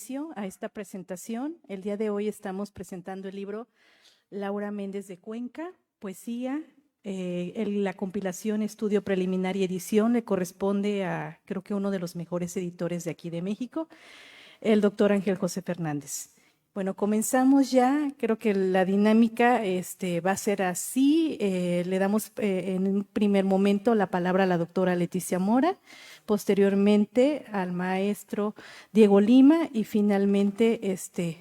inicio a esta presentación. El día de hoy estamos presentando el libro Laura Méndez de Cuenca, poesía. La compilación, estudio preliminar y edición le corresponde a, creo que uno de los mejores editores de aquí de México, el doctor Ángel José Fernández. Bueno, comenzamos ya. Creo que la dinámica va a ser así. Le damos en un primer momento la palabra a la doctora Leticia Mora, posteriormente al maestro Diego Lima y finalmente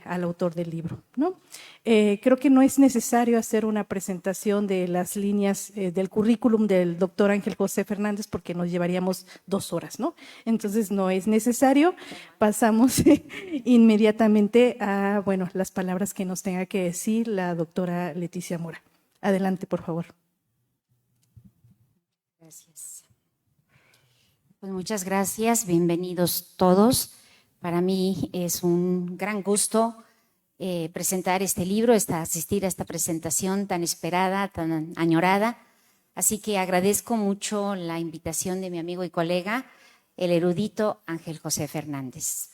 al autor del libro, ¿no? Creo que no es necesario hacer una presentación de las líneas del currículum del doctor Ángel José Fernández porque nos llevaríamos 2 horas, ¿no? Entonces no es necesario. Pasamos inmediatamente a, bueno, las palabras que nos tenga que decir la doctora Leticia Mora. Adelante, por favor. Gracias. Pues muchas gracias, bienvenidos todos. Para mí es un gran gusto presentar este libro, asistir a esta presentación tan esperada, tan añorada. Así que agradezco mucho la invitación de mi amigo y colega, el erudito Ángel José Fernández.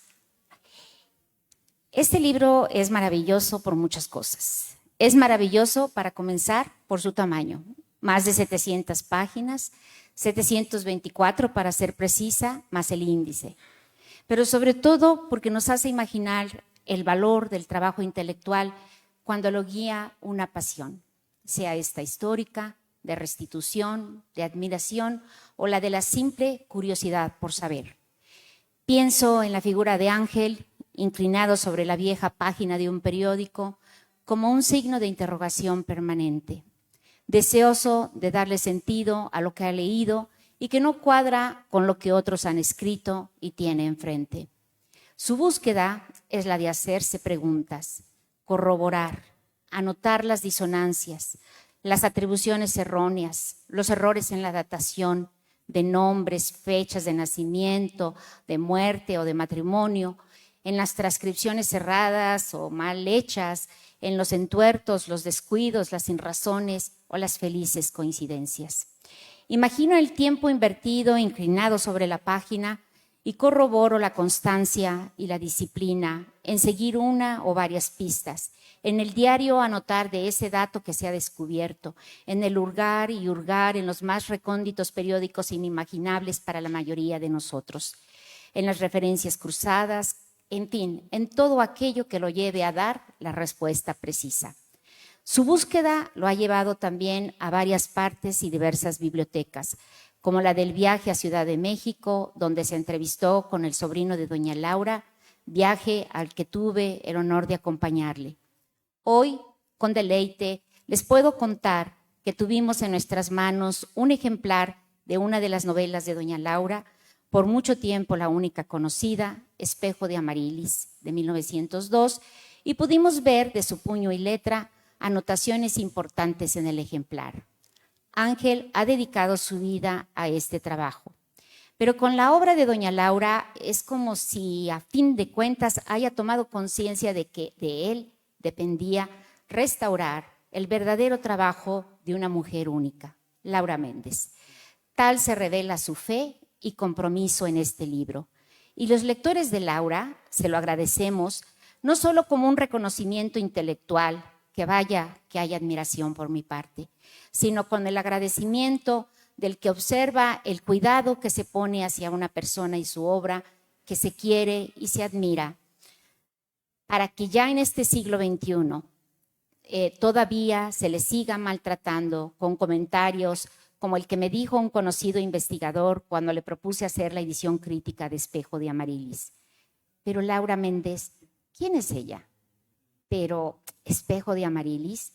Este libro es maravilloso por muchas cosas. Es maravilloso, para comenzar, por su tamaño. Más de 700 páginas, 724 para ser precisa, más el índice. Pero sobre todo porque nos hace imaginar el valor del trabajo intelectual cuando lo guía una pasión, sea esta histórica, de restitución, de admiración o la de la simple curiosidad por saber. Pienso en la figura de Ángel, inclinado sobre la vieja página de un periódico, como un signo de interrogación permanente, deseoso de darle sentido a lo que ha leído y que no cuadra con lo que otros han escrito y tiene enfrente. Su búsqueda es la de hacerse preguntas, corroborar, anotar las disonancias, las atribuciones erróneas, los errores en la datación de nombres, fechas de nacimiento, de muerte o de matrimonio, en las transcripciones erradas o mal hechas, en los entuertos, los descuidos, las sinrazones o las felices coincidencias. Imagino el tiempo invertido, inclinado sobre la página, y corroboro la constancia y la disciplina en seguir una o varias pistas, en el diario anotar de ese dato que se ha descubierto, en el hurgar y hurgar en los más recónditos periódicos inimaginables para la mayoría de nosotros, en las referencias cruzadas, en fin, en todo aquello que lo lleve a dar la respuesta precisa. Su búsqueda lo ha llevado también a varias partes y diversas bibliotecas, como la del viaje a Ciudad de México, donde se entrevistó con el sobrino de doña Laura, viaje al que tuve el honor de acompañarle. Hoy, con deleite, les puedo contar que tuvimos en nuestras manos un ejemplar de una de las novelas de doña Laura, por mucho tiempo la única conocida, Espejo de Amarilis, de 1902, y pudimos ver de su puño y letra anotaciones importantes en el ejemplar. Ángel ha dedicado su vida a este trabajo, pero con la obra de doña Laura es como si a fin de cuentas haya tomado conciencia de que de él dependía restaurar el verdadero trabajo de una mujer única, Laura Méndez. Tal se revela su fe y compromiso en este libro. Y los lectores de Laura se lo agradecemos, no solo como un reconocimiento intelectual, que vaya que haya admiración por mi parte, sino con el agradecimiento del que observa el cuidado que se pone hacia una persona y su obra, que se quiere y se admira, para que ya en este siglo XXI todavía se le siga maltratando con comentarios como el que me dijo un conocido investigador cuando le propuse hacer la edición crítica de Espejo de Amarilis. Pero Laura Méndez, ¿quién es ella? Pero Espejo de Amarilis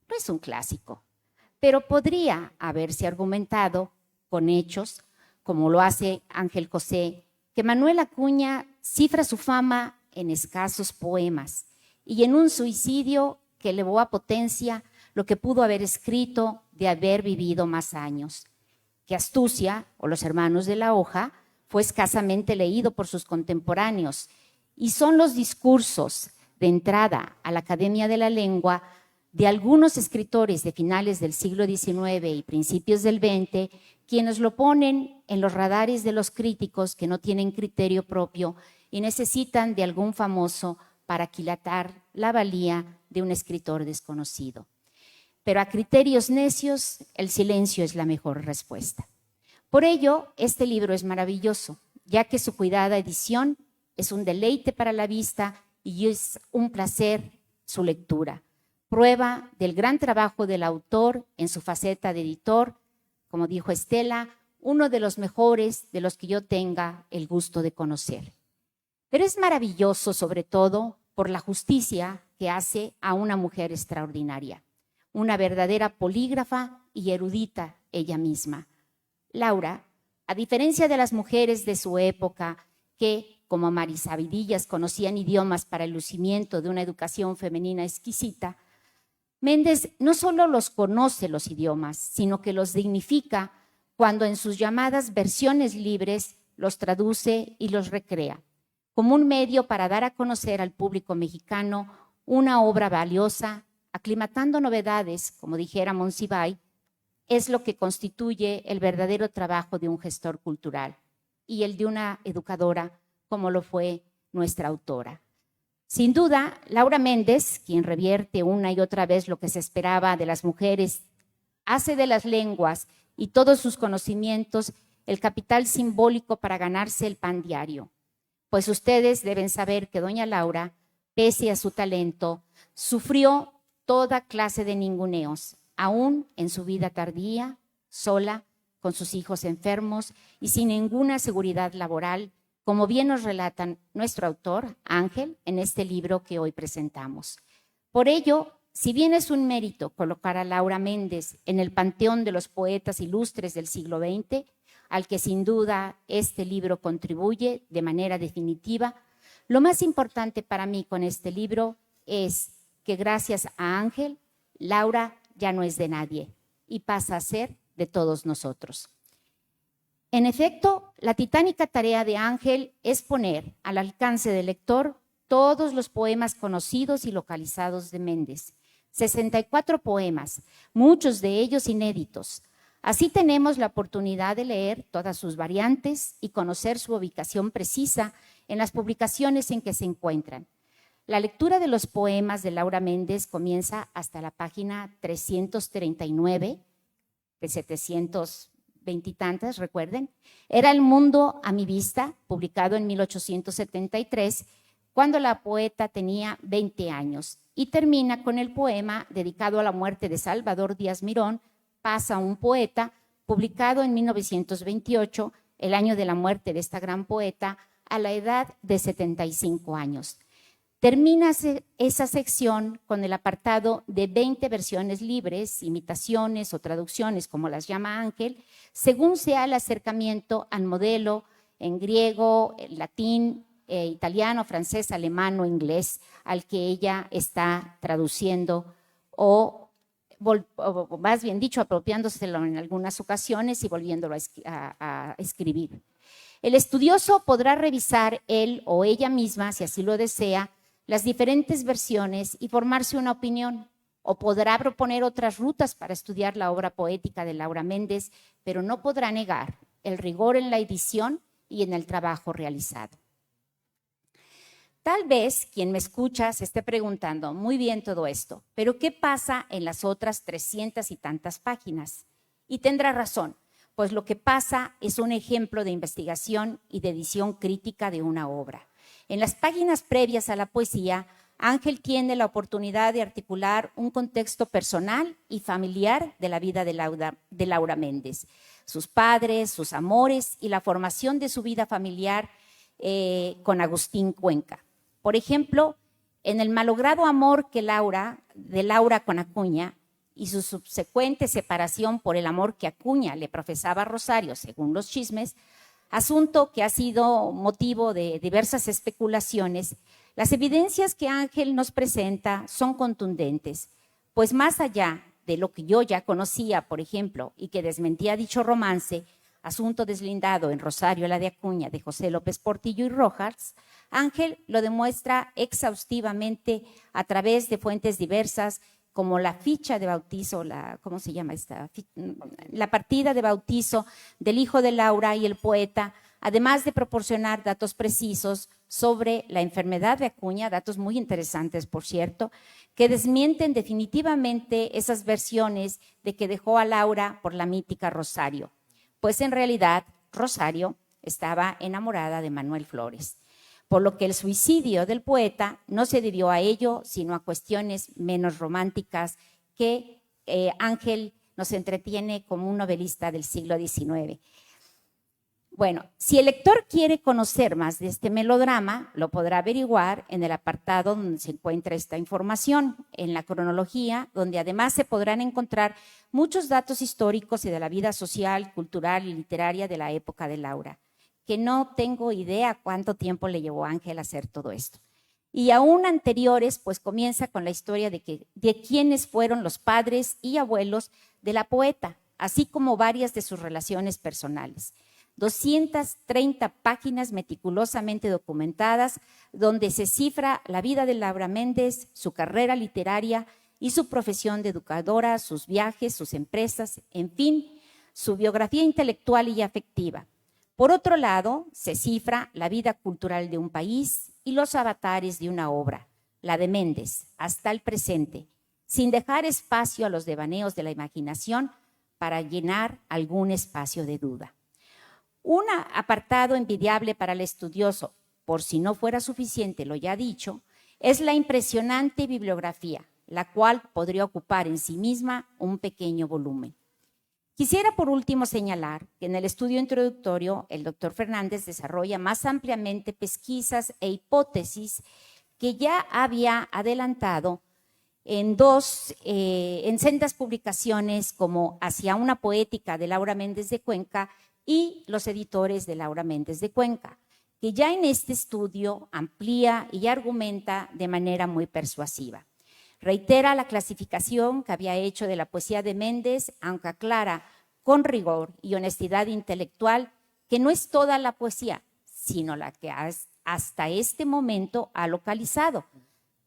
no es un clásico, pero podría haberse argumentado con hechos, como lo hace Ángel José, que Manuel Acuña cifra su fama en escasos poemas y en un suicidio que elevó a potencia lo que pudo haber escrito de haber vivido más años. Que Astucia, o Los hermanos de la hoja, fue escasamente leído por sus contemporáneos, y son los discursos de entrada a la Academia de la Lengua de algunos escritores de finales del siglo XIX y principios del XX, quienes lo ponen en los radares de los críticos que no tienen criterio propio y necesitan de algún famoso para aquilatar la valía de un escritor desconocido. Pero a criterios necios, el silencio es la mejor respuesta. Por ello, este libro es maravilloso, ya que su cuidada edición es un deleite para la vista y es un placer su lectura. Prueba del gran trabajo del autor en su faceta de editor, como dijo Estela, uno de los mejores de los que yo tenga el gusto de conocer. Pero es maravilloso sobre todo por la justicia que hace a una mujer extraordinaria, una verdadera polígrafa y erudita ella misma. Laura, a diferencia de las mujeres de su época que, como Marisa Vidillas, conocían idiomas para el lucimiento de una educación femenina exquisita, Méndez no solo los conoce los idiomas, sino que los dignifica cuando en sus llamadas versiones libres los traduce y los recrea, como un medio para dar a conocer al público mexicano una obra valiosa, aclimatando novedades, como dijera Monsiváis, es lo que constituye el verdadero trabajo de un gestor cultural y el de una educadora, como lo fue nuestra autora. Sin duda, Laura Méndez, quien revierte una y otra vez lo que se esperaba de las mujeres, hace de las lenguas y todos sus conocimientos el capital simbólico para ganarse el pan diario. Pues ustedes deben saber que doña Laura, pese a su talento, sufrió toda clase de ninguneos, aún en su vida tardía, sola, con sus hijos enfermos y sin ninguna seguridad laboral, como bien nos relatan nuestro autor, Ángel, en este libro que hoy presentamos. Por ello, si bien es un mérito colocar a Laura Méndez en el panteón de los poetas ilustres del siglo XX, al que sin duda este libro contribuye de manera definitiva, lo más importante para mí con este libro es que gracias a Ángel, Laura ya no es de nadie y pasa a ser de todos nosotros. En efecto, la titánica tarea de Ángel es poner al alcance del lector todos los poemas conocidos y localizados de Méndez. 64 poemas, muchos de ellos inéditos. Así tenemos la oportunidad de leer todas sus variantes y conocer su ubicación precisa en las publicaciones en que se encuentran. La lectura de los poemas de Laura Méndez comienza hasta la página 339, de 720 y tantas, recuerden. Era el mundo a mi vista, publicado en 1873, cuando la poeta tenía 20 años, y termina con el poema dedicado a la muerte de Salvador Díaz Mirón, Pasa un poeta, publicado en 1928, el año de la muerte de esta gran poeta, a la edad de 75 años. Termina esa sección con el apartado de 20 versiones libres, imitaciones o traducciones, como las llama Ángel, según sea el acercamiento al modelo en griego, latín, italiano, francés, alemán o inglés al que ella está traduciendo o más bien dicho, apropiándoselo en algunas ocasiones y volviéndolo a escribir. El estudioso podrá revisar él o ella misma, si así lo desea, las diferentes versiones y formarse una opinión, o podrá proponer otras rutas para estudiar la obra poética de Laura Méndez, pero no podrá negar el rigor en la edición y en el trabajo realizado. Tal vez quien me escucha se esté preguntando, muy bien todo esto, pero ¿qué pasa en las otras 300 y tantas páginas? Y tendrá razón, pues lo que pasa es un ejemplo de investigación y de edición crítica de una obra. En las páginas previas a la poesía, Ángel tiene la oportunidad de articular un contexto personal y familiar de la vida de Laura Méndez, sus padres, sus amores y la formación de su vida familiar con Agustín Cuenca. Por ejemplo, en el malogrado amor de Laura con Acuña y su subsecuente separación por el amor que Acuña le profesaba a Rosario, según los chismes, asunto que ha sido motivo de diversas especulaciones, las evidencias que Ángel nos presenta son contundentes, pues más allá de lo que yo ya conocía, por ejemplo, y que desmentía dicho romance, asunto deslindado en Rosario la de Acuña, de José López Portillo y Rojas, Ángel lo demuestra exhaustivamente a través de fuentes diversas, como la ficha de bautizo, ¿cómo se llama esta? La partida de bautizo del hijo de Laura y el poeta, además de proporcionar datos precisos sobre la enfermedad de Acuña, datos muy interesantes, por cierto, que desmienten definitivamente esas versiones de que dejó a Laura por la mítica Rosario, pues en realidad Rosario estaba enamorada de Manuel Flores, por lo que el suicidio del poeta no se debió a ello, sino a cuestiones menos románticas que Ángel nos entretiene como un novelista del siglo XIX. Bueno, si el lector quiere conocer más de este melodrama, lo podrá averiguar en el apartado donde se encuentra esta información, en la cronología, donde además se podrán encontrar muchos datos históricos y de la vida social, cultural y literaria de la época de Laura, que no tengo idea cuánto tiempo le llevó a Ángel a hacer todo esto. Y aún anteriores, pues comienza con la historia de quiénes fueron los padres y abuelos de la poeta, así como varias de sus relaciones personales. 230 páginas meticulosamente documentadas, donde se cifra la vida de Laura Méndez, su carrera literaria y su profesión de educadora, sus viajes, sus empresas, en fin, su biografía intelectual y afectiva. Por otro lado, se cifra la vida cultural de un país y los avatares de una obra, la de Méndez, hasta el presente, sin dejar espacio a los devaneos de la imaginación para llenar algún espacio de duda. Un apartado envidiable para el estudioso, por si no fuera suficiente lo ya dicho, es la impresionante bibliografía, la cual podría ocupar en sí misma un pequeño volumen. Quisiera por último señalar que en el estudio introductorio el doctor Fernández desarrolla más ampliamente pesquisas e hipótesis que ya había adelantado en sendas publicaciones como Hacia una poética de Laura Méndez de Cuenca y Los editores de Laura Méndez de Cuenca, que ya en este estudio amplía y argumenta de manera muy persuasiva. Reitera la clasificación que había hecho de la poesía de Méndez, aunque aclara con rigor y honestidad intelectual que no es toda la poesía, sino la que hasta este momento ha localizado,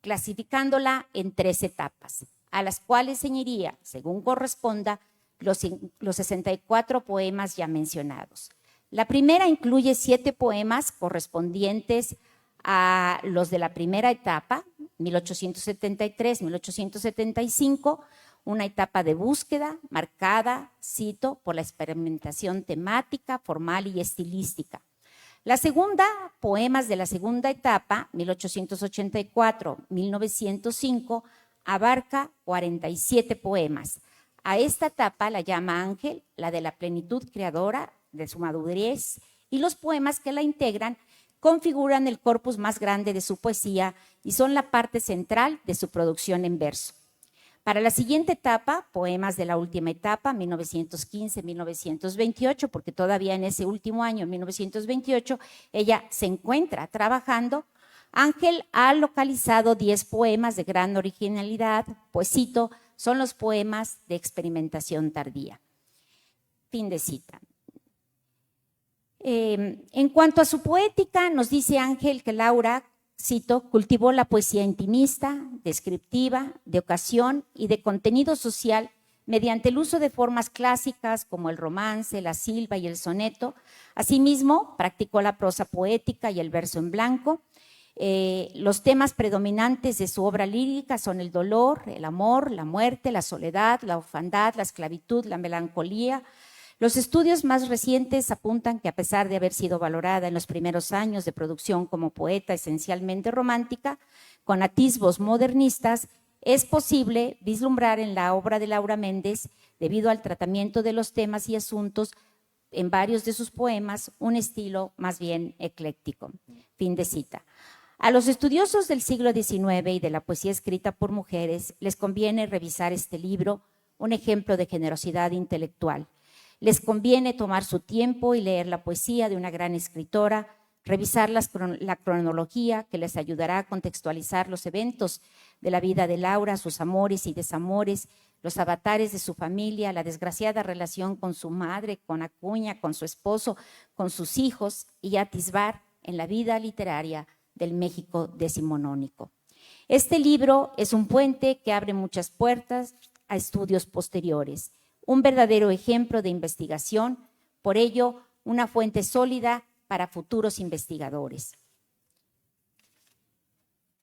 clasificándola en 3 etapas, a las cuales ceñiría, según corresponda, los 64 poemas ya mencionados. La primera incluye 7 poemas correspondientes a los de la primera etapa, 1873-1875, una etapa de búsqueda marcada, cito, por la experimentación temática, formal y estilística. La segunda, poemas de la segunda etapa, 1884-1905, abarca 47 poemas. A esta etapa la llama Ángel, la de la plenitud creadora, de su madurez, y los poemas que la integran configuran el corpus más grande de su poesía y son la parte central de su producción en verso. Para la siguiente etapa, poemas de la última etapa, 1915-1928, porque todavía en ese último año, en 1928, ella se encuentra trabajando. Ángel ha localizado 10 poemas de gran originalidad, pues cito, son los poemas de experimentación tardía. Fin de cita. En cuanto a su poética, nos dice Ángel que Laura, cito, cultivó la poesía intimista, descriptiva, de ocasión y de contenido social mediante el uso de formas clásicas como el romance, la silva y el soneto. Asimismo, practicó la prosa poética y el verso en blanco. Los temas predominantes de su obra lírica son el dolor, el amor, la muerte, la soledad, la orfandad, la esclavitud, la melancolía. Los estudios más recientes apuntan que a pesar de haber sido valorada en los primeros años de producción como poeta esencialmente romántica, con atisbos modernistas, es posible vislumbrar en la obra de Laura Méndez, debido al tratamiento de los temas y asuntos en varios de sus poemas, un estilo más bien ecléctico. Fin de cita. A los estudiosos del siglo XIX y de la poesía escrita por mujeres les conviene revisar este libro, un ejemplo de generosidad intelectual. Les conviene tomar su tiempo y leer la poesía de una gran escritora, revisar la cronología que les ayudará a contextualizar los eventos de la vida de Laura, sus amores y desamores, los avatares de su familia, la desgraciada relación con su madre, con Acuña, con su esposo, con sus hijos y atisbar en la vida literaria del México decimonónico. Este libro es un puente que abre muchas puertas a estudios posteriores, un verdadero ejemplo de investigación, por ello una fuente sólida para futuros investigadores.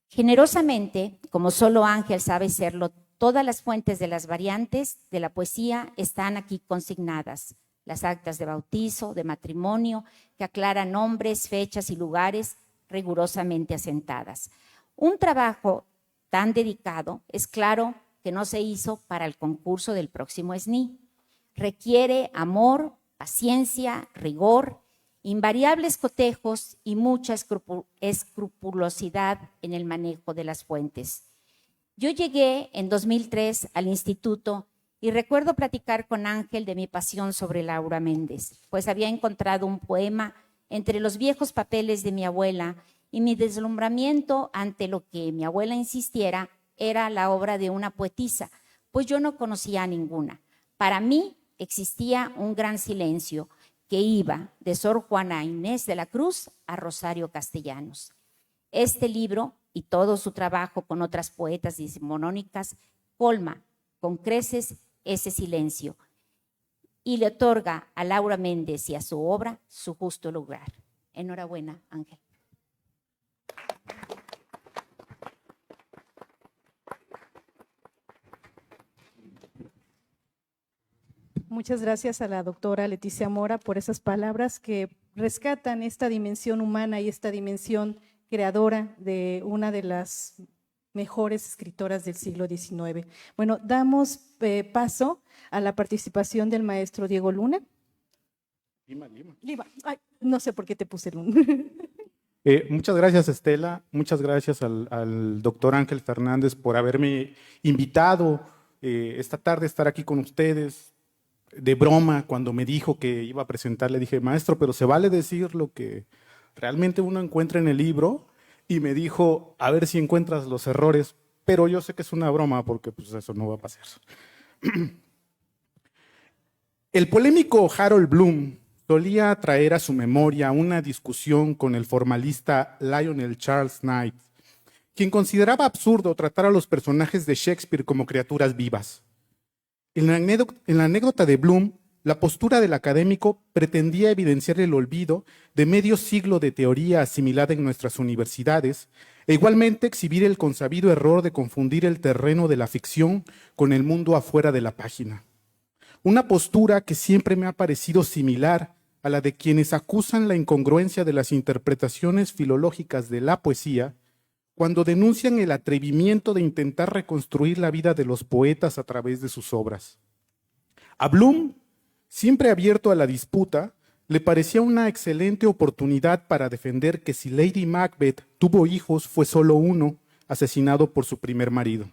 Generosamente, como solo Ángel sabe serlo, todas las fuentes de las variantes de la poesía están aquí consignadas. Las actas de bautizo, de matrimonio, que aclaran nombres, fechas y lugares rigurosamente asentadas. Un trabajo tan dedicado es claro que no se hizo para el concurso del próximo SNI. Requiere amor, paciencia, rigor, invariables cotejos y mucha escrupulosidad en el manejo de las fuentes. Yo llegué en 2003 al instituto y recuerdo platicar con Ángel de mi pasión sobre Laura Méndez, pues había encontrado un poema entre los viejos papeles de mi abuela y mi deslumbramiento ante lo que mi abuela insistiera era la obra de una poetisa, pues yo no conocía a ninguna. Para mí existía un gran silencio que iba de Sor Juana Inés de la Cruz a Rosario Castellanos. Este libro y todo su trabajo con otras poetas decimonónicas colma con creces ese silencio y le otorga a Laura Méndez y a su obra su justo lugar. Enhorabuena, Ángel. Muchas gracias a la doctora Leticia Mora por esas palabras que rescatan esta dimensión humana y esta dimensión creadora de una de las mejores escritoras del siglo XIX. Bueno, damos paso a la participación del maestro Diego Luna. Lima. Ay, no sé por qué te puse Luna. Muchas gracias, Estela. Muchas gracias al doctor Ángel Fernández por haberme invitado esta tarde a estar aquí con ustedes. De broma, cuando me dijo que iba a presentar, le dije, maestro, pero se vale decir lo que realmente uno encuentra en el libro. Y me dijo, a ver si encuentras los errores, pero yo sé que es una broma porque pues, eso no va a pasar. El polémico Harold Bloom solía traer a su memoria una discusión con el formalista Lionel Charles Knight, quien consideraba absurdo tratar a los personajes de Shakespeare como criaturas vivas. En la anécdota de Bloom, la postura del académico pretendía evidenciar el olvido de medio siglo de teoría asimilada en nuestras universidades e igualmente exhibir el consabido error de confundir el terreno de la ficción con el mundo afuera de la página. Una postura que siempre me ha parecido similar a la de quienes acusan la incongruencia de las interpretaciones filológicas de la poesía cuando denuncian el atrevimiento de intentar reconstruir la vida de los poetas a través de sus obras. A Bloom, siempre abierto a la disputa, le parecía una excelente oportunidad para defender que si Lady Macbeth tuvo hijos fue solo uno, asesinado por su primer marido.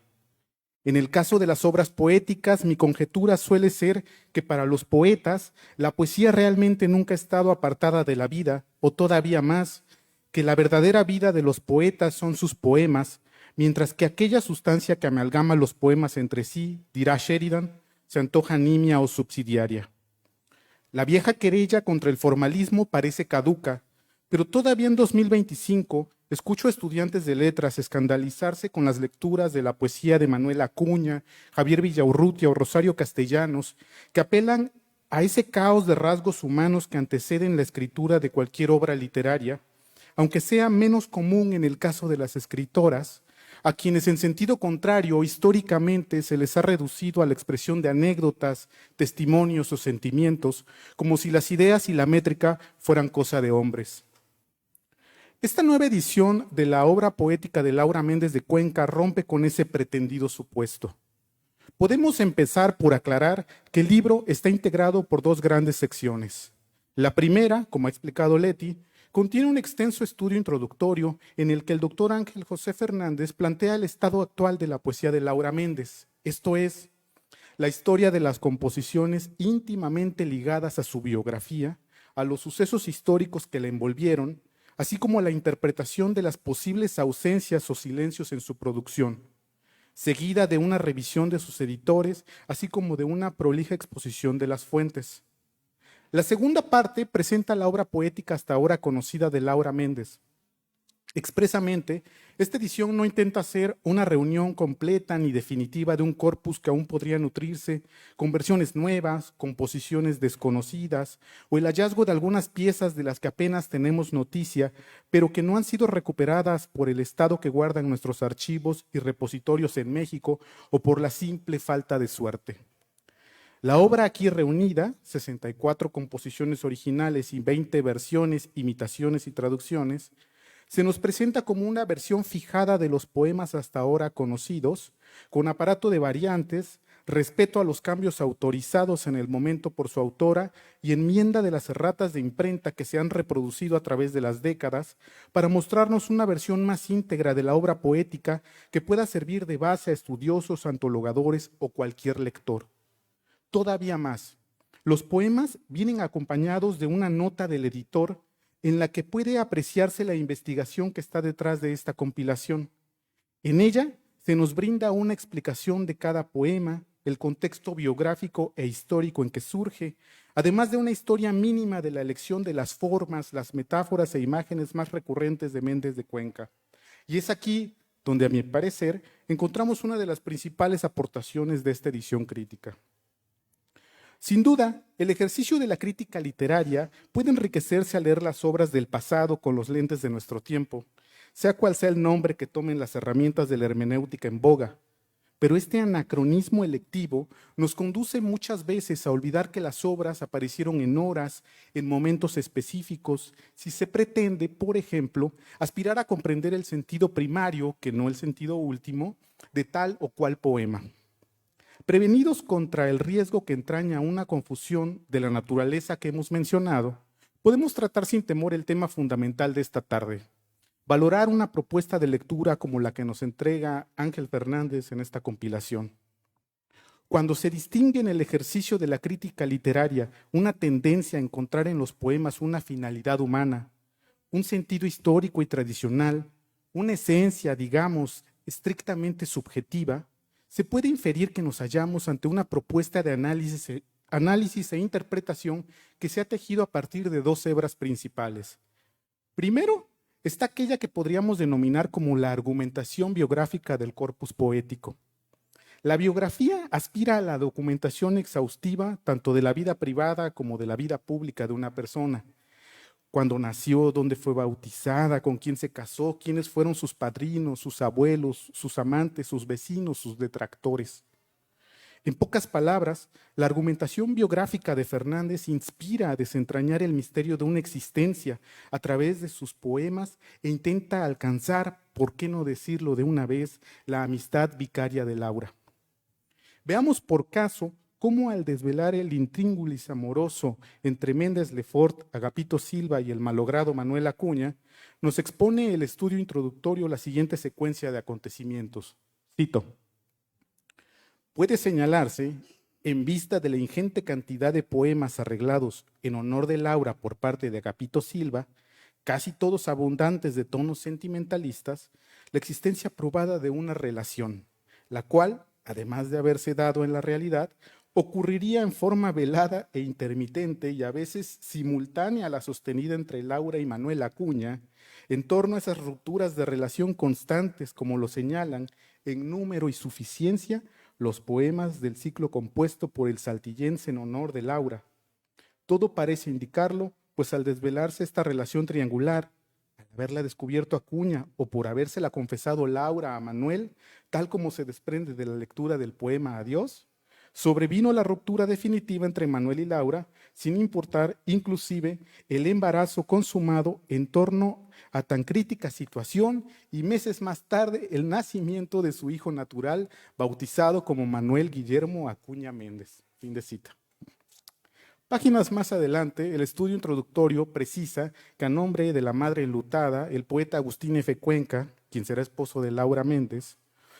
En el caso de las obras poéticas, mi conjetura suele ser que para los poetas la poesía realmente nunca ha estado apartada de la vida, o todavía más, que la verdadera vida de los poetas son sus poemas, mientras que aquella sustancia que amalgama los poemas entre sí, dirá Sheridan, se antoja nimia o subsidiaria. La vieja querella contra el formalismo parece caduca, pero todavía en 2025 escucho a estudiantes de letras escandalizarse con las lecturas de la poesía de Manuel Acuña, Javier Villaurrutia o Rosario Castellanos, que apelan a ese caos de rasgos humanos que anteceden la escritura de cualquier obra literaria, aunque sea menos común en el caso de las escritoras, a quienes en sentido contrario históricamente se les ha reducido a la expresión de anécdotas, testimonios o sentimientos, como si las ideas y la métrica fueran cosa de hombres. Esta nueva edición de la obra poética de Laura Méndez de Cuenca rompe con ese pretendido supuesto. Podemos empezar por aclarar que el libro está integrado por dos grandes secciones. La primera, como ha explicado Leti, contiene un extenso estudio introductorio en el que el doctor Ángel José Fernández plantea el estado actual de la poesía de Laura Méndez, esto es, la historia de las composiciones íntimamente ligadas a su biografía, a los sucesos históricos que la envolvieron, así como a la interpretación de las posibles ausencias o silencios en su producción, seguida de una revisión de sus editores, así como de una prolija exposición de las fuentes. La segunda parte presenta la obra poética hasta ahora conocida de Laura Méndez, Expresamente, esta edición no intenta ser una reunión completa ni definitiva de un corpus que aún podría nutrirse con versiones nuevas, composiciones desconocidas o el hallazgo de algunas piezas de las que apenas tenemos noticia, pero que no han sido recuperadas por el estado que guardan nuestros archivos y repositorios en México o por la simple falta de suerte. La obra aquí reunida, 64 composiciones originales y 20 versiones, imitaciones y traducciones, se nos presenta como una versión fijada de los poemas hasta ahora conocidos, con aparato de variantes, respeto a los cambios autorizados en el momento por su autora y enmienda de las erratas de imprenta que se han reproducido a través de las décadas, para mostrarnos una versión más íntegra de la obra poética que pueda servir de base a estudiosos, antologadores o cualquier lector. Todavía más, los poemas vienen acompañados de una nota del editor en la que puede apreciarse la investigación que está detrás de esta compilación. En ella se nos brinda una explicación de cada poema, el contexto biográfico e histórico en que surge, además de una historia mínima de la elección de las formas, las metáforas e imágenes más recurrentes de Méndez de Cuenca. Y es aquí donde, a mi parecer, encontramos una de las principales aportaciones de esta edición crítica. Sin duda, el ejercicio de la crítica literaria puede enriquecerse al leer las obras del pasado con los lentes de nuestro tiempo, sea cual sea el nombre que tomen las herramientas de la hermenéutica en boga. Pero este anacronismo electivo nos conduce muchas veces a olvidar que las obras aparecieron en horas, en momentos específicos, si se pretende, por ejemplo, aspirar a comprender el sentido primario, que no el sentido último, de tal o cual poema. Prevenidos contra el riesgo que entraña una confusión de la naturaleza que hemos mencionado, podemos tratar sin temor el tema fundamental de esta tarde: valorar una propuesta de lectura como la que nos entrega Ángel Fernández en esta compilación. Cuando se distingue en el ejercicio de la crítica literaria una tendencia a encontrar en los poemas una finalidad humana, un sentido histórico y tradicional, una esencia, digamos, estrictamente subjetiva, se puede inferir que nos hallamos ante una propuesta de análisis e interpretación que se ha tejido a partir de dos hebras principales. Primero, está aquella que podríamos denominar como la argumentación biográfica del corpus poético. La biografía aspira a la documentación exhaustiva tanto de la vida privada como de la vida pública de una persona. Cuándo nació, dónde fue bautizada, con quién se casó, quiénes fueron sus padrinos, sus abuelos, sus amantes, sus vecinos, sus detractores. En pocas palabras, la argumentación biográfica de Fernández inspira a desentrañar el misterio de una existencia a través de sus poemas e intenta alcanzar, por qué no decirlo de una vez, la amistad vicaria de Laura. Veamos por caso cómo, al desvelar el intríngulis amoroso entre Méndez Lefort, Agapito Silva y el malogrado Manuel Acuña, nos expone el estudio introductorio la siguiente secuencia de acontecimientos. Cito: puede señalarse, en vista de la ingente cantidad de poemas arreglados en honor de Laura por parte de Agapito Silva, casi todos abundantes de tonos sentimentalistas, la existencia probada de una relación, la cual, además de haberse dado en la realidad, ocurriría en forma velada e intermitente y a veces simultánea a la sostenida entre Laura y Manuel Acuña, en torno a esas rupturas de relación constantes, como lo señalan en número y suficiencia los poemas del ciclo compuesto por el saltillense en honor de Laura. Todo parece indicarlo, pues al desvelarse esta relación triangular, al haberla descubierto Acuña o por habérsela confesado Laura a Manuel, tal como se desprende de la lectura del poema Adiós, sobrevino la ruptura definitiva entre Manuel y Laura, sin importar inclusive el embarazo consumado en torno a tan crítica situación, y meses más tarde el nacimiento de su hijo natural, bautizado como Manuel Guillermo Acuña Méndez. Fin de cita. Páginas más adelante, el estudio introductorio precisa que a nombre de la madre enlutada, el poeta Agustín F. Cuenca, quien será esposo de Laura Méndez,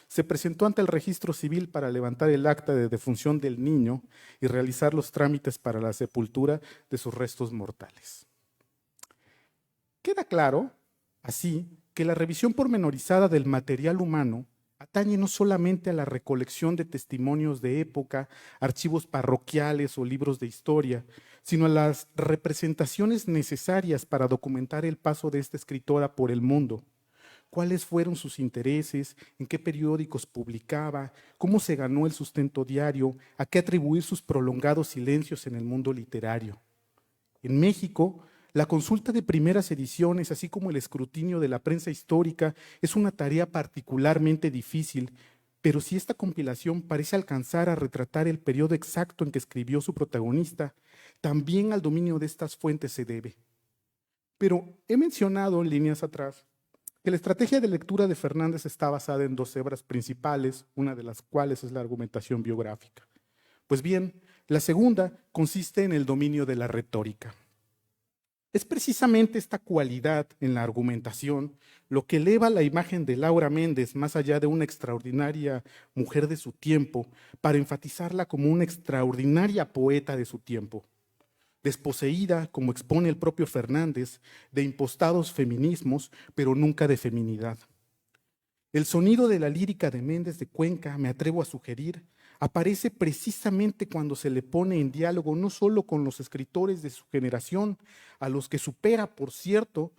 se presentó ante el registro civil para levantar el acta de defunción del niño y realizar los trámites para la sepultura de sus restos mortales. Queda claro, así, que la revisión pormenorizada del material humano atañe no solamente a la recolección de testimonios de época, archivos parroquiales o libros de historia, sino a las representaciones necesarias para documentar el paso de esta escritora por el mundo, cuáles fueron sus intereses, en qué periódicos publicaba, cómo se ganó el sustento diario, a qué atribuir sus prolongados silencios en el mundo literario. En México, la consulta de primeras ediciones, así como el escrutinio de la prensa histórica, es una tarea particularmente difícil, pero si esta compilación parece alcanzar a retratar el periodo exacto en que escribió su protagonista, también al dominio de estas fuentes se debe. Pero he mencionado en líneas atrás que la estrategia de lectura de Fernández está basada en dos hebras principales, una de las cuales es la argumentación biográfica. Pues bien, la segunda consiste en el dominio de la retórica. Es precisamente esta cualidad en la argumentación lo que eleva la imagen de Laura Méndez más allá de una extraordinaria mujer de su tiempo, para enfatizarla como una extraordinaria poeta de su tiempo. Desposeída, como expone el propio Fernández, de impostados feminismos, pero nunca de feminidad. El sonido de la lírica de Méndez de Cuenca, me atrevo a sugerir, aparece precisamente cuando se le pone en diálogo no solo con los escritores de su generación, a los que supera, por cierto,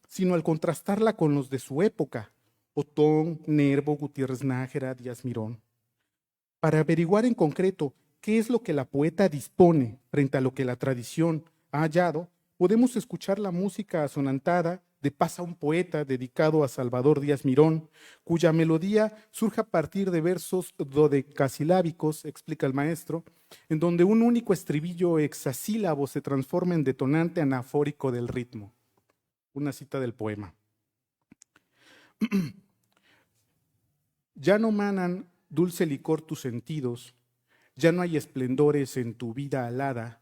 sino al contrastarla con los de su época, Otón, Nervo, Gutiérrez Nájera, Díaz Mirón. Para averiguar en concreto qué es lo que la poeta dispone frente a lo que la tradición ha hallado, podemos escuchar la música asonantada de Pasa un poeta, dedicado a Salvador Díaz Mirón, cuya melodía surge a partir de versos dodecasilábicos, explica el maestro, en donde un único estribillo hexasílabo se transforma en detonante anafórico del ritmo. Una cita del poema. Ya no manan dulce licor tus sentidos, ya no hay esplendores en tu vida alada,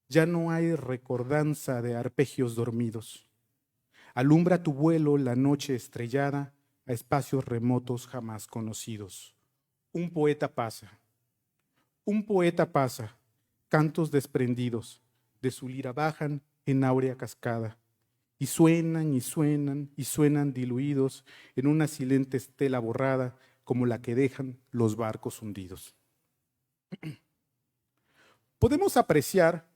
ya no hay recordanza de arpegios dormidos. Alumbra tu vuelo la noche estrellada a espacios remotos jamás conocidos. Un poeta pasa, cantos desprendidos, de su lira bajan en áurea cascada, y suenan y suenan y suenan diluidos en una silente estela borrada como la que dejan los barcos hundidos. Podemos apreciar,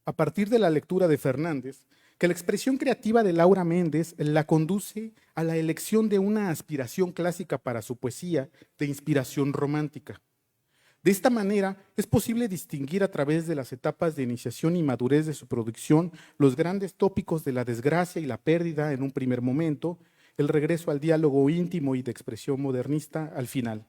a partir de la lectura de Fernández, que la expresión creativa de Laura Méndez la conduce a la elección de una aspiración clásica para su poesía de inspiración romántica. De esta manera, es posible distinguir a través de las etapas de iniciación y madurez de su producción los grandes tópicos de la desgracia y la pérdida en un primer momento, el regreso al diálogo íntimo y de expresión modernista al final.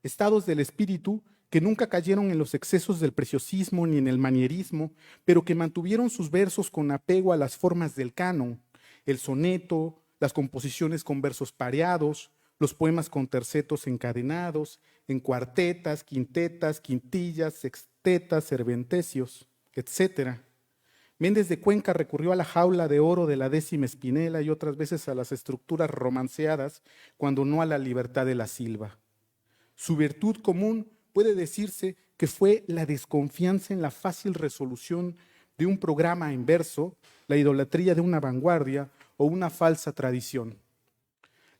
Estados del espíritu que nunca cayeron en los excesos del preciosismo ni en el manierismo, pero que mantuvieron sus versos con apego a las formas del canon, el soneto, las composiciones con versos pareados, los poemas con tercetos encadenados, en cuartetas, quintetas, quintillas, sextetas, serventecios, etc. Méndez de Cuenca recurrió a la jaula de oro de la 10ª Espinela y otras veces a las estructuras romanceadas, cuando no a la libertad de la silva. Su virtud común puede decirse que fue la desconfianza en la fácil resolución de un programa en verso, la idolatría de una vanguardia o una falsa tradición.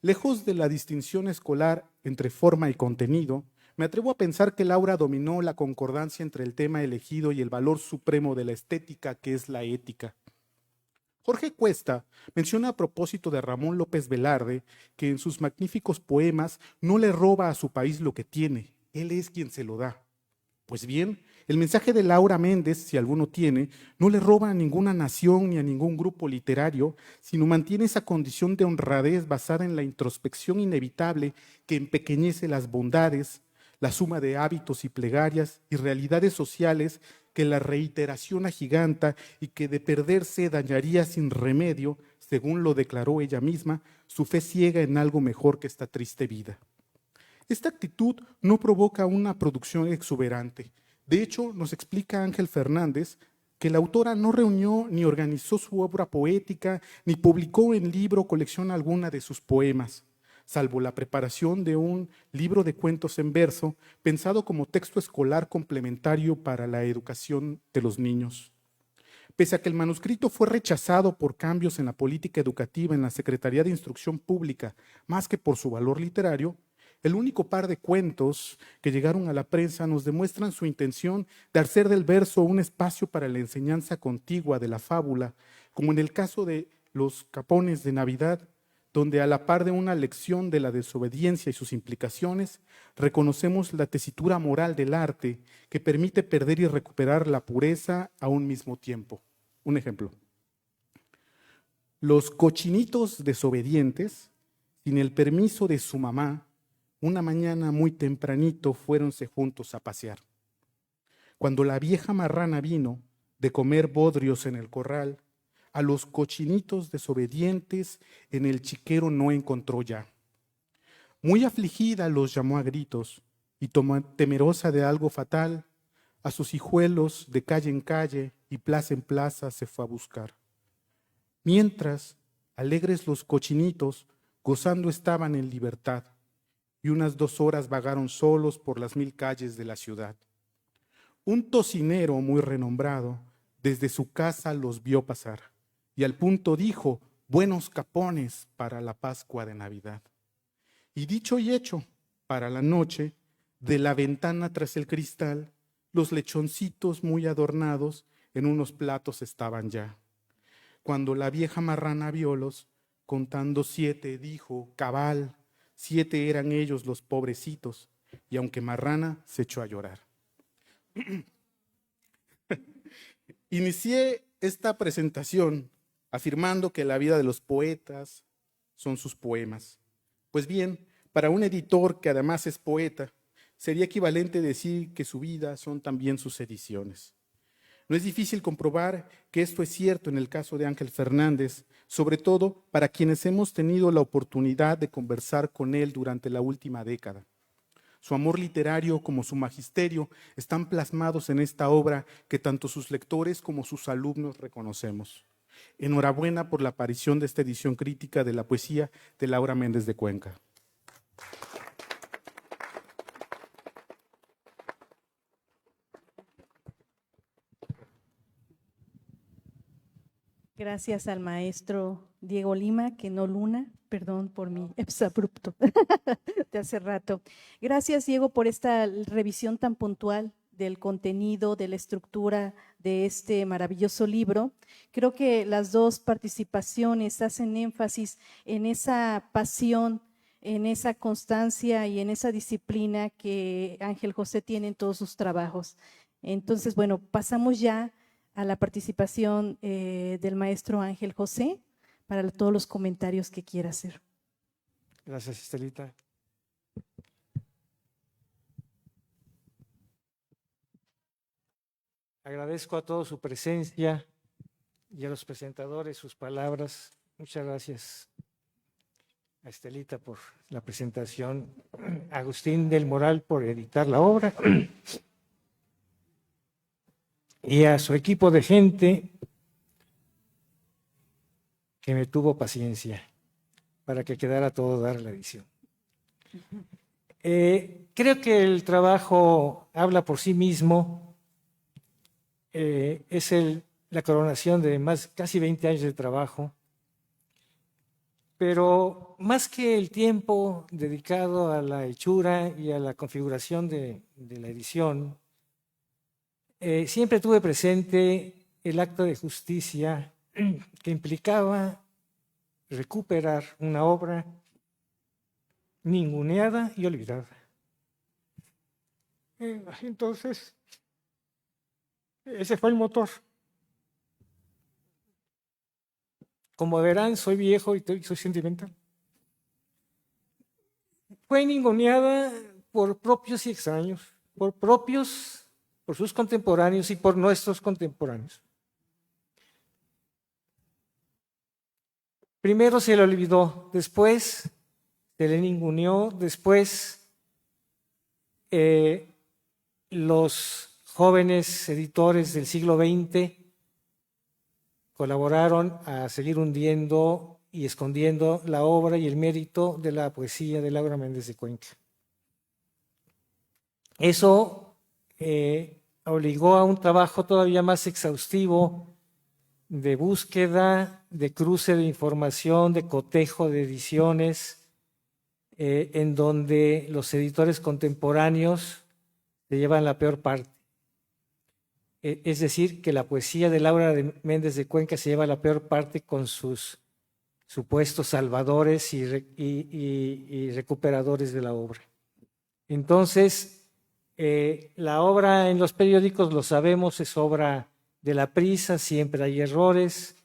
Lejos de la distinción escolar entre forma y contenido, me atrevo a pensar que Laura dominó la concordancia entre el tema elegido y el valor supremo de la estética, que es la ética. Jorge Cuesta menciona a propósito de Ramón López Velarde que en sus magníficos poemas no le roba a su país lo que tiene, él es quien se lo da. Pues bien, el mensaje de Laura Méndez, si alguno tiene, no le roba a ninguna nación ni a ningún grupo literario, sino mantiene esa condición de honradez basada en la introspección inevitable que empequeñece las bondades, la suma de hábitos y plegarias y realidades sociales que la reiteración agiganta y que de perderse dañaría sin remedio, según lo declaró ella misma, su fe ciega en algo mejor que esta triste vida. Esta actitud no provoca una producción exuberante. De hecho, nos explica Ángel Fernández que la autora no reunió ni organizó su obra poética, ni publicó en libro o colección alguna de sus poemas, salvo la preparación de un libro de cuentos en verso, pensado como texto escolar complementario para la educación de los niños. Pese a que el manuscrito fue rechazado por cambios en la política educativa en la Secretaría de Instrucción Pública, más que por su valor literario, el único par de cuentos que llegaron a la prensa nos demuestran su intención de hacer del verso un espacio para la enseñanza contigua de la fábula, como en el caso de Los Capones de Navidad, donde a la par de una lección de la desobediencia y sus implicaciones, reconocemos la tesitura moral del arte que permite perder y recuperar la pureza a un mismo tiempo. Un ejemplo. Los cochinitos desobedientes, sin el permiso de su mamá, una mañana muy tempranito fuéronse juntos a pasear. Cuando la vieja marrana vino de comer bodrios en el corral, a los cochinitos desobedientes en el chiquero no encontró ya. Muy afligida los llamó a gritos y temerosa de algo fatal, a sus hijuelos de calle en calle y plaza en plaza se fue a buscar. Mientras, alegres los cochinitos, gozando estaban en libertad, y unas 2 horas vagaron solos por las 1000 calles de la ciudad. Un tocinero muy renombrado desde su casa los vio pasar, y al punto dijo: buenos capones para la Pascua de Navidad. Y dicho y hecho, para la noche, de la ventana tras el cristal, los lechoncitos muy adornados en unos platos estaban ya. Cuando la vieja marrana viólos, contando 7, dijo: cabal, 7 eran ellos los pobrecitos, y aunque marrana, se echó a llorar. Inicié esta presentación afirmando que la vida de los poetas son sus poemas. Pues bien, para un editor que además es poeta, sería equivalente decir que su vida son también sus ediciones. No es difícil comprobar que esto es cierto en el caso de Ángel Fernández, sobre todo para quienes hemos tenido la oportunidad de conversar con él durante la última década. Su amor literario como su magisterio están plasmados en esta obra que tanto sus lectores como sus alumnos reconocemos. Enhorabuena por la aparición de esta edición crítica de la poesía de Laura Méndez de Cuenca. Gracias al maestro Diego Lima, que no Luna, perdón por mi exabrupto de hace rato. Gracias, Diego, por esta revisión tan puntual del contenido, de la estructura de este maravilloso libro. Creo que las 2 participaciones hacen énfasis en esa pasión, en esa constancia y en esa disciplina que Ángel José tiene en todos sus trabajos. Entonces, bueno, pasamos ya a la participación del maestro Ángel José para todos los comentarios que quiera hacer. Gracias, Estelita. Agradezco a todos su presencia y a los presentadores sus palabras. Muchas gracias a Estelita por la presentación, a Agustín del Moral por editar la obra y a su equipo de gente que me tuvo paciencia para que quedara todo dar la edición. Creo que el trabajo habla por sí mismo. Es la coronación de casi 20 años de trabajo, pero más que el tiempo dedicado a la hechura y a la configuración de la edición, siempre tuve presente el acto de justicia que implicaba recuperar una obra ninguneada y olvidada. Entonces, ese fue el motor. Como verán, soy viejo y soy sentimental. Fue ninguneada por propios y extraños, por sus contemporáneos y por nuestros contemporáneos. Primero se le olvidó, después se le ninguneó, después los jóvenes editores del siglo XX colaboraron a seguir hundiendo y escondiendo la obra y el mérito de la poesía de Laura Méndez de Cuenca. Eso obligó a un trabajo todavía más exhaustivo de búsqueda, de cruce de información, de cotejo de ediciones, en donde los editores contemporáneos se llevan la peor parte. Es decir, que la poesía de Laura Méndez de Cuenca se lleva la peor parte con sus supuestos salvadores y recuperadores de la obra. Entonces, la obra en los periódicos, lo sabemos, es obra de la prisa, siempre hay errores.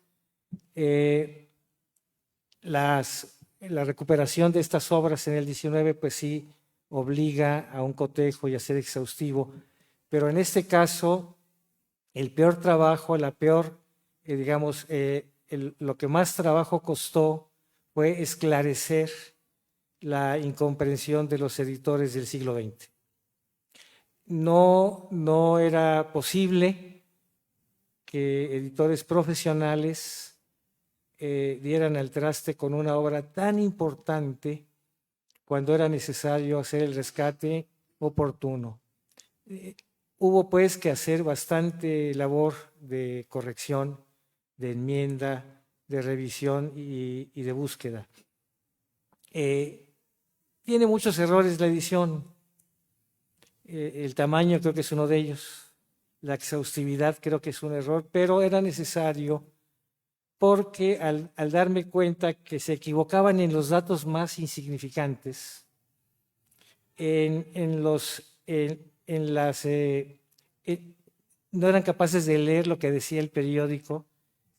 La recuperación de estas obras en el 19, pues sí, obliga a un cotejo y a ser exhaustivo, pero en este caso, el peor trabajo, la peor, digamos, lo que más trabajo costó fue esclarecer la incomprensión de los editores del siglo XX. No era posible que editores profesionales dieran al traste con una obra tan importante cuando era necesario hacer el rescate oportuno. Hubo pues que hacer bastante labor de corrección, de enmienda, de revisión y de búsqueda. Tiene muchos errores la edición. El tamaño creo que es uno de ellos. La exhaustividad creo que es un error, pero era necesario porque al darme cuenta que se equivocaban en los datos más insignificantes, no eran capaces de leer lo que decía el periódico.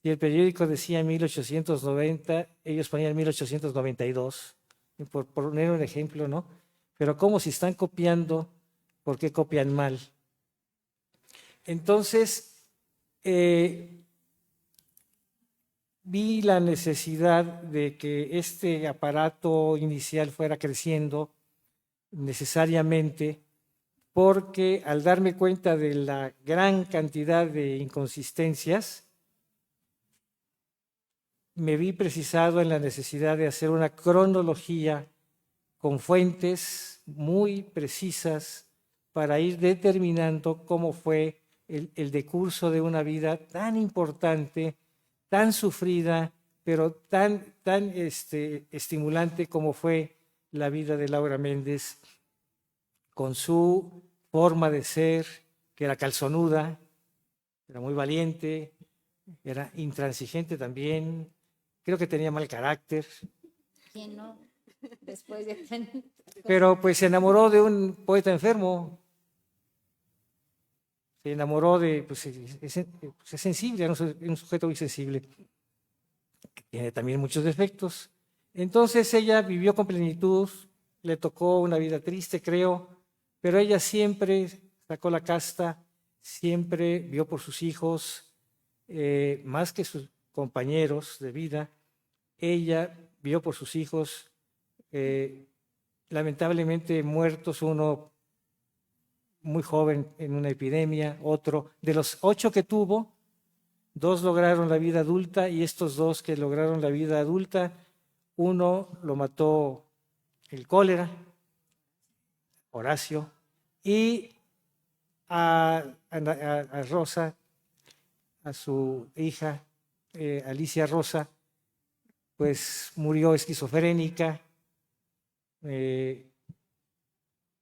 Si el periódico decía 1890, ellos ponían 1892, por poner un ejemplo, ¿no? Pero como si están copiando, ¿por qué copian mal? Entonces, vi la necesidad de que este aparato inicial fuera creciendo necesariamente, porque al darme cuenta de la gran cantidad de inconsistencias, me vi precisado en la necesidad de hacer una cronología con fuentes muy precisas para ir determinando cómo fue el decurso de una vida tan importante, tan sufrida, pero tan estimulante como fue la vida de Laura Méndez, con su forma de ser, que era calzonuda, era muy valiente, era intransigente también, creo que tenía mal carácter. ¿Quién no? Después de... Pero pues se enamoró de un poeta enfermo. Se enamoró de, pues es sensible, era un sujeto muy sensible, que tiene también muchos defectos. Entonces ella vivió con plenitud, le tocó una vida triste, creo, pero ella siempre sacó la casta, siempre vio por sus hijos, más que sus compañeros de vida, ella vio por sus hijos, lamentablemente muertos, uno muy joven en una epidemia, otro. De los 8 que tuvo, 2 lograron la vida adulta y estos 2 que lograron la vida adulta, uno lo mató el cólera, Horacio, y a Rosa, a su hija, Alicia Rosa, pues murió esquizofrénica,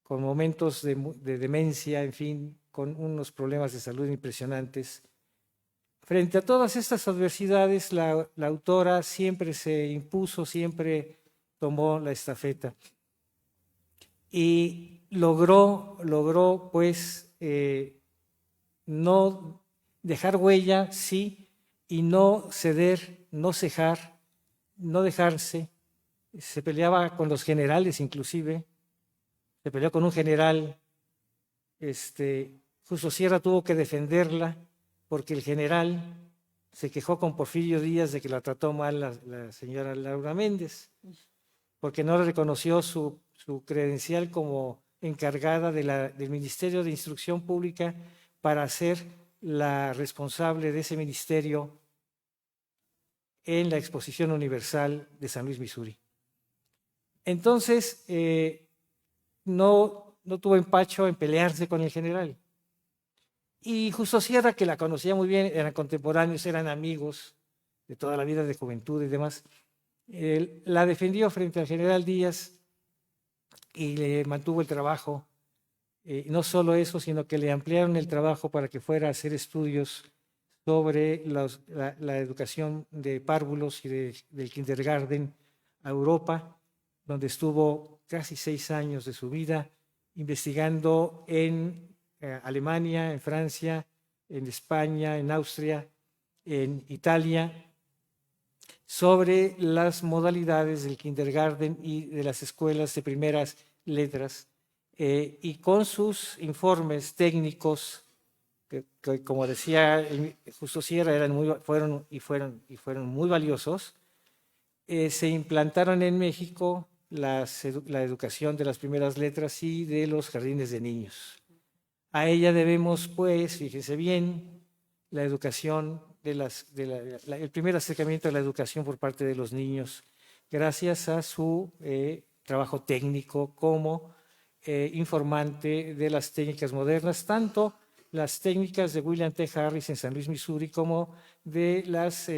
con momentos de demencia, en fin, con unos problemas de salud impresionantes. Frente a todas estas adversidades, la autora siempre se impuso, siempre tomó la estafeta y logró pues no dejar huella, sí, y no ceder, no cejar, no dejarse. Se peleaba con los generales inclusive, se peleó con un general, Justo Sierra tuvo que defenderla porque el general se quejó con Porfirio Díaz de que la trató mal la señora Laura Méndez, porque no le reconoció su credencial como encargada del Ministerio de Instrucción Pública para ser la responsable de ese ministerio en la Exposición Universal de San Luis, Missouri. Entonces, no tuvo empacho en pelearse con el general. Y Justo Sierra, que la conocía muy bien, eran contemporáneos, eran amigos de toda la vida de juventud y demás, la defendió frente al general Díaz y le mantuvo el trabajo. No solo eso, sino que le ampliaron el trabajo para que fuera a hacer estudios sobre la educación de párvulos y del kindergarten a Europa, donde estuvo casi 6 años de su vida investigando en Alemania, en Francia, en España, en Austria, en Italia, sobre las modalidades del kindergarten y de las escuelas de primeras letras, y con sus informes técnicos, que como decía Justo Sierra, fueron muy valiosos, se implantaron en México la educación de las primeras letras y de los jardines de niños. A ella debemos, pues, fíjese bien, la educación el primer acercamiento a la educación por parte de los niños, gracias a su trabajo técnico como informante de las técnicas modernas, tanto las técnicas de William T. Harris en San Luis, Missouri, como de las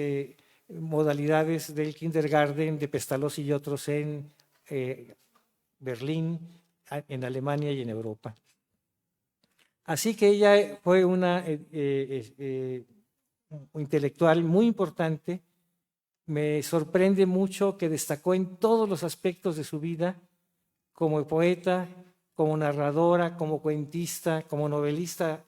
modalidades del kindergarten de Pestalozzi y otros en Berlín, en Alemania y en Europa. Así que ella fue una intelectual muy importante. Me sorprende mucho que destacó en todos los aspectos de su vida, como poeta, como narradora, como cuentista, como novelista,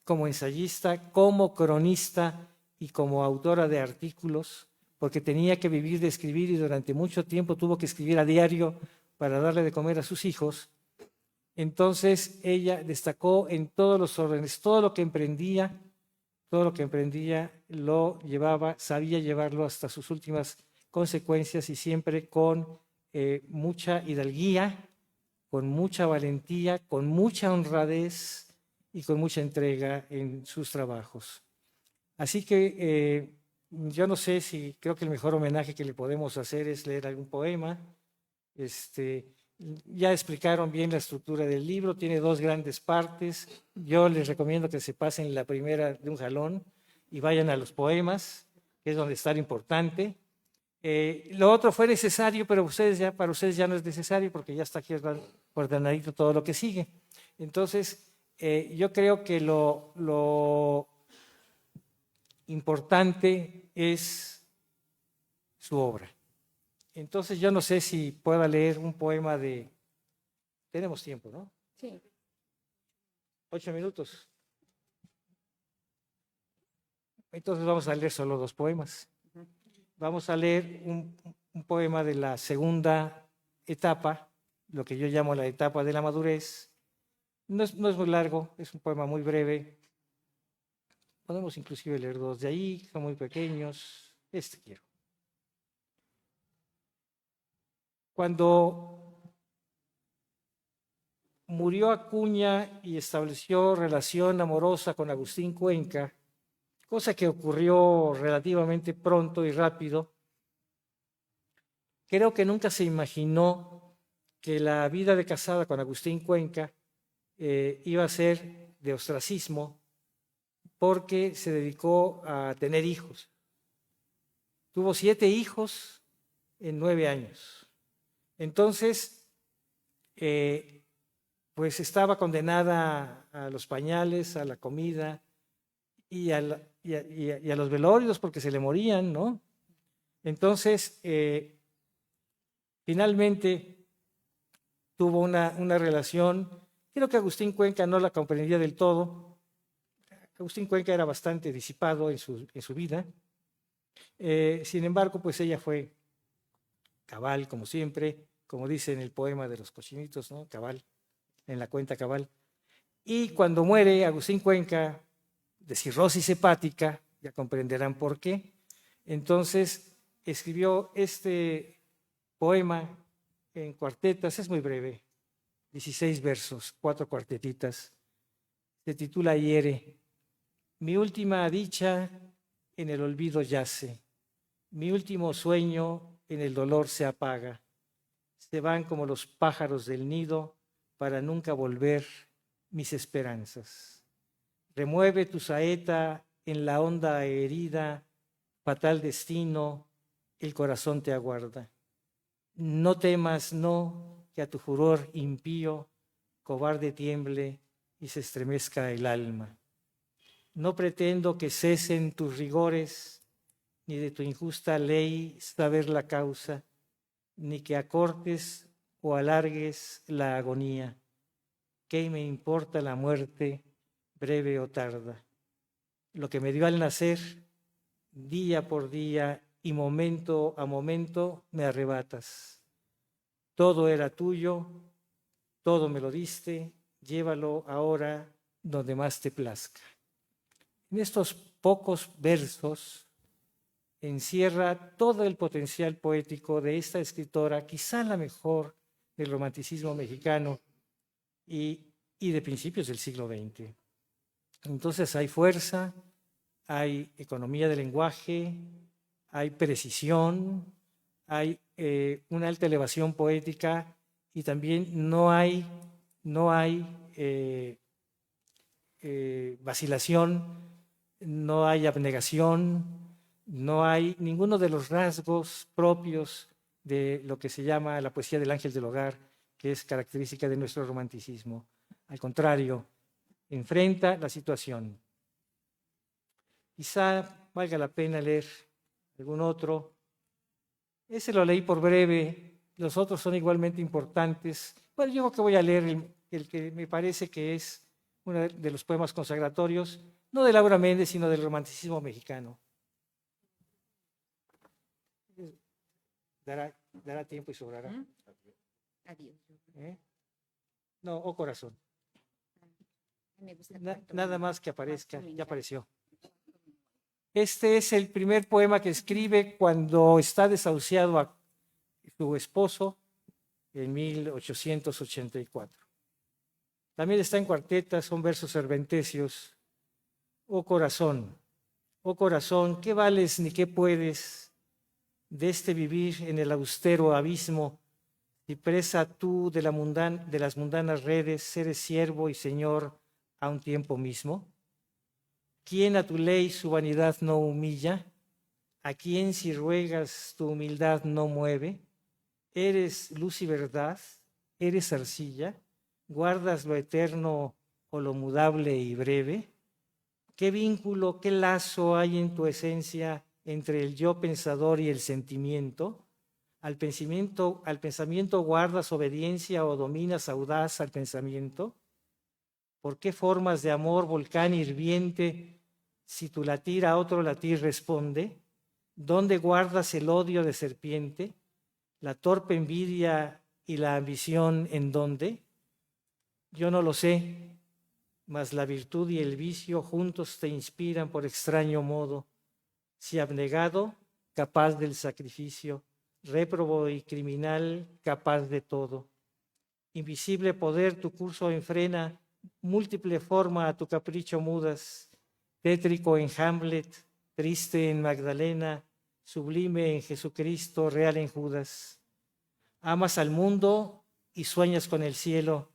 como ensayista, como cronista y como autora de artículos, porque tenía que vivir de escribir y durante mucho tiempo tuvo que escribir a diario para darle de comer a sus hijos. Entonces ella destacó en todos los órdenes, todo lo que emprendía lo llevaba, sabía llevarlo hasta sus últimas consecuencias y siempre con mucha hidalguía, con mucha valentía, con mucha honradez y con mucha entrega en sus trabajos. Así que yo no sé si creo que el mejor homenaje que le podemos hacer es leer algún poema. Ya explicaron bien la estructura del libro, tiene 2 grandes partes. Yo les recomiendo que se pasen la primera de un jalón y vayan a los poemas, que es donde está lo importante. Lo otro fue necesario, pero para ustedes ya no es necesario porque ya está aquí ordenadito todo lo que sigue. Entonces, yo creo que lo importante es su obra. Entonces yo no sé si pueda leer un poema de... Tenemos tiempo, ¿no? Sí. 8 minutos. Entonces vamos a leer solo 2 poemas. Vamos a leer un poema de la segunda etapa, lo que yo llamo la etapa de la madurez. No es muy largo, es un poema muy breve. Podemos inclusive leer 2 de ahí, son muy pequeños. Quiero. Cuando murió Acuña y estableció relación amorosa con Agustín Cuenca, cosa que ocurrió relativamente pronto y rápido, creo que nunca se imaginó que la vida de casada con Agustín Cuenca iba a ser de ostracismo, porque se dedicó a tener hijos. Tuvo 7 hijos en 9 años. Entonces, pues estaba condenada a los pañales, a la comida y a los velorios porque se le morían, ¿no? Entonces, finalmente tuvo una relación, creo que Agustín Cuenca no la comprendía del todo. Agustín Cuenca era bastante disipado en su vida. Sin embargo, pues ella fue cabal, como siempre, como dice en el poema de los cochinitos, ¿no? Cabal, en la cuenta cabal. Y cuando muere Agustín Cuenca de cirrosis hepática, ya comprenderán por qué, entonces escribió este poema en cuartetas, es muy breve, 16 versos, 4 cuartetitas, se titula Hiere. Mi última dicha en el olvido yace, mi último sueño en el dolor se apaga. Se van como los pájaros del nido para nunca volver mis esperanzas. Remueve tu saeta en la honda herida, fatal destino, el corazón te aguarda. No temas, no, que a tu furor impío, cobarde tiemble y se estremezca el alma. No pretendo que cesen tus rigores, ni de tu injusta ley saber la causa, ni que acortes o alargues la agonía. ¿Qué me importa la muerte, breve o tarda? Lo que me dio al nacer, día por día y momento a momento me arrebatas. Todo era tuyo, todo me lo diste, llévalo ahora donde más te plazca. En estos pocos versos encierra todo el potencial poético de esta escritora, quizá la mejor del romanticismo mexicano y de principios del siglo XX. Entonces hay fuerza, hay economía del lenguaje, hay precisión, hay una alta elevación poética y también no hay vacilación, no hay abnegación, no hay ninguno de los rasgos propios de lo que se llama la poesía del ángel del hogar, que es característica de nuestro romanticismo. Al contrario, enfrenta la situación. Quizá valga la pena leer algún otro. Ese lo leí por breve, los otros son igualmente importantes. Bueno, yo creo que voy a leer el que me parece que es uno de los poemas consagratorios, no de Laura Méndez, sino del romanticismo mexicano. Dará tiempo y sobrará. Adiós. No, oh corazón. Nada más que aparezca, ya apareció. Este es el primer poema que escribe cuando está desahuciado a su esposo en 1884. También está en cuartetas, son versos cervantesios. Oh corazón, ¿qué vales ni qué puedes de este vivir en el austero abismo? Si presa tú de las mundanas redes, eres siervo y señor a un tiempo mismo. ¿Quién a tu ley su vanidad no humilla? ¿A quién si ruegas tu humildad no mueve? ¿Eres luz y verdad? ¿Eres arcilla? ¿Guardas lo eterno o lo mudable y breve? ¿Qué vínculo, qué lazo hay en tu esencia entre el yo pensador y el sentimiento? ¿Al pensamiento guardas obediencia o dominas audaz al pensamiento? ¿Por qué formas de amor volcán hirviente si tu latir a otro latir responde? ¿Dónde guardas el odio de serpiente? ¿La torpe envidia y la ambición en dónde? Yo no lo sé, mas la virtud y el vicio juntos te inspiran por extraño modo. Si abnegado, capaz del sacrificio, réprobo y criminal, capaz de todo. Invisible poder tu curso enfrena, múltiple forma a tu capricho mudas, tétrico en Hamlet, triste en Magdalena, sublime en Jesucristo, real en Judas. Amas al mundo y sueñas con el cielo,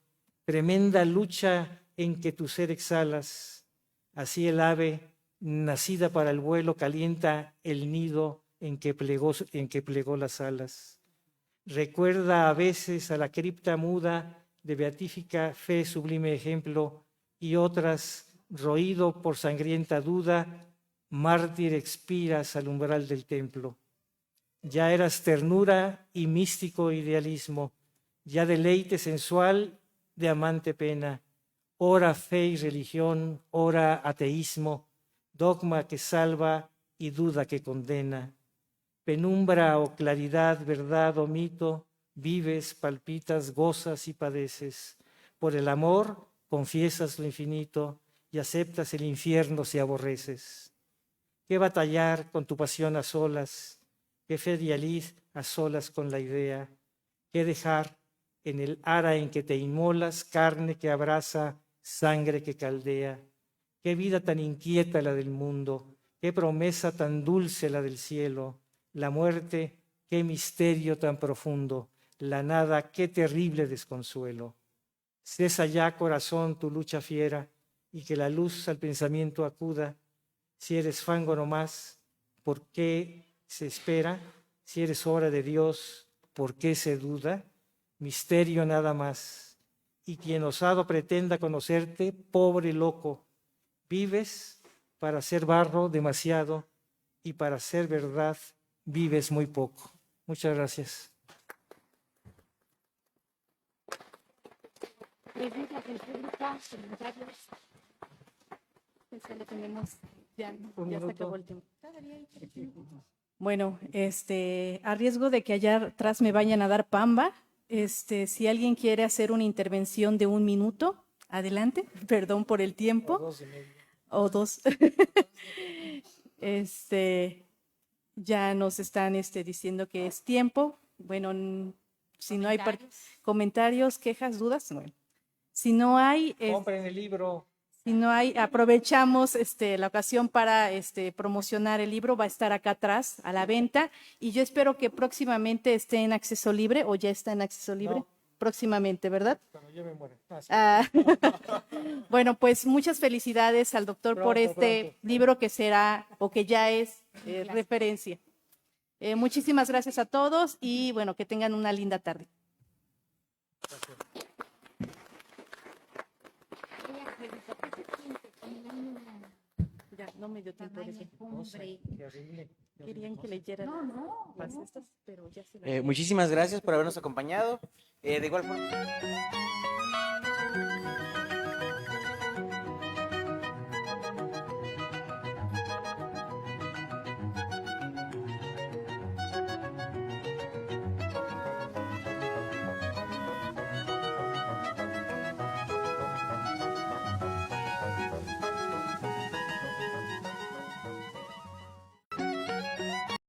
tremenda lucha en que tu ser exhalas. Así el ave, nacida para el vuelo, calienta el nido en que plegó las alas. Recuerda a veces a la cripta muda de beatífica fe, sublime ejemplo, y otras, roído por sangrienta duda, mártir expiras al umbral del templo. Ya eras ternura y místico idealismo, ya deleite sensual de amante pena, ora fe y religión, ora ateísmo, dogma que salva y duda que condena. Penumbra o claridad, verdad o mito, vives, palpitas, gozas y padeces. Por el amor confiesas lo infinito y aceptas el infierno si aborreces. ¿Qué batallar con tu pasión a solas? ¿Qué fe de aliz a solas con la idea? ¿Qué dejar en el ara en que te inmolas, carne que abraza, sangre que caldea? ¿Qué vida tan inquieta la del mundo? ¿Qué promesa tan dulce la del cielo? La muerte, qué misterio tan profundo, la nada, qué terrible desconsuelo. Cesa ya, corazón, tu lucha fiera, y que la luz al pensamiento acuda. Si eres fango nomás, ¿por qué se espera? Si eres obra de Dios, ¿por qué se duda? Misterio nada más. Y quien osado pretenda conocerte, pobre loco, vives para ser barro demasiado y para ser verdad vives muy poco. Muchas gracias. Un minuto. Bueno, a riesgo de que allá atrás me vayan a dar pamba, si alguien quiere hacer una intervención de 1 minuto, adelante, perdón por el tiempo, 2:30. o 2. Ya nos están diciendo que es tiempo. Bueno, si no hay comentarios, quejas, dudas, bueno. Si no hay, Compren el libro. si no hay, aprovechamos la ocasión para promocionar el libro, va a estar acá atrás a la venta y yo espero que próximamente esté en acceso libre o ya está en acceso libre. No. Próximamente, ¿verdad? Cuando yo me muera. Sí. Bueno, pues muchas felicidades al doctor por Pronto, pronto. libro que será o que ya es referencia. Muchísimas gracias a todos y bueno, que tengan una linda tarde. Ya, no me dio tiempo de eso. Qué horrible. Querían que leyeran las estas, pero ya se las Muchísimas gracias por habernos acompañado. De igual forma.